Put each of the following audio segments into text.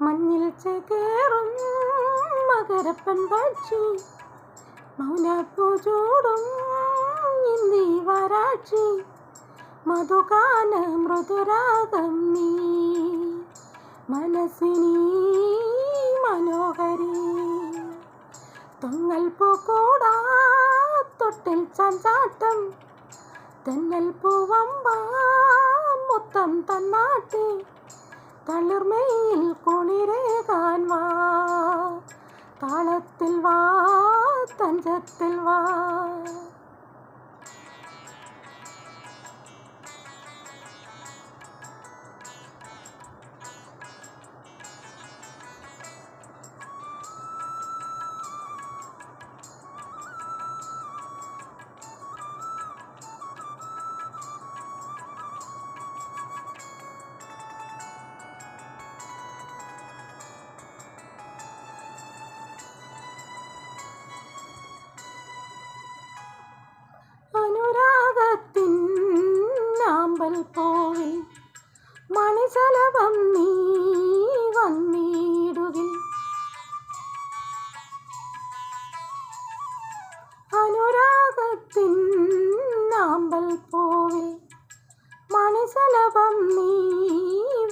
മഞ്ഞിൽ ചേക്കേറും മകരപ്പൻ പക്ഷി മൗനപ്പൂ ചൂടും ഇന്ദി വരാക്ഷി മധുകാന മൃദുരാഗം നീ മനസ്സിനി മനോഹരി തൊങ്ങൽ പൂക്കൂടാ തൊട്ടിൽ ചാഞ്ചാട്ടം തെന്നൽ പൂവമ്പ മുത്തം തന്നാട്ടി തളിർമയിൽ കുളിരേകാൻ വാ താളത്തിൽ വാ തഞ്ചത്തിൽ വാ. അനുരാഗത്തിൻ ആമ്പൽ പൂവിൽ മണിശലഭം നീ വന്നിടുകിൽ അനുരാഗത്തിൻ ആമ്പൽ പൂവിൽ മണിശലഭം നീ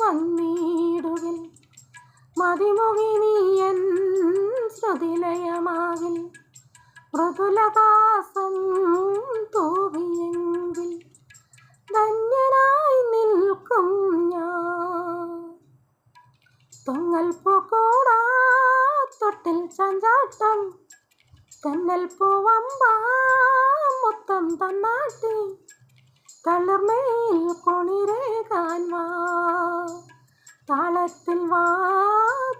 വന്നിടുകിൽ മതിമുകിനിയൻ ശ്രുതിലയമാകിൽ മൃദുലകാസം തൂവിയെങ്കിൽ ധന്യനായി നിൽക്കും ഞാൻ. തൊങ്ങൽ പൂക്കൂടാ തൊട്ടിൽ ചാഞ്ചാട്ടം തെന്നൽ പൂവമ്പ മുത്തം തന്നാട്ടി തളിർമയിൽ കുളിരേകാൻ വാ താളത്തിൽ വാ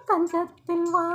തഞ്ചത്തിൽ വാ.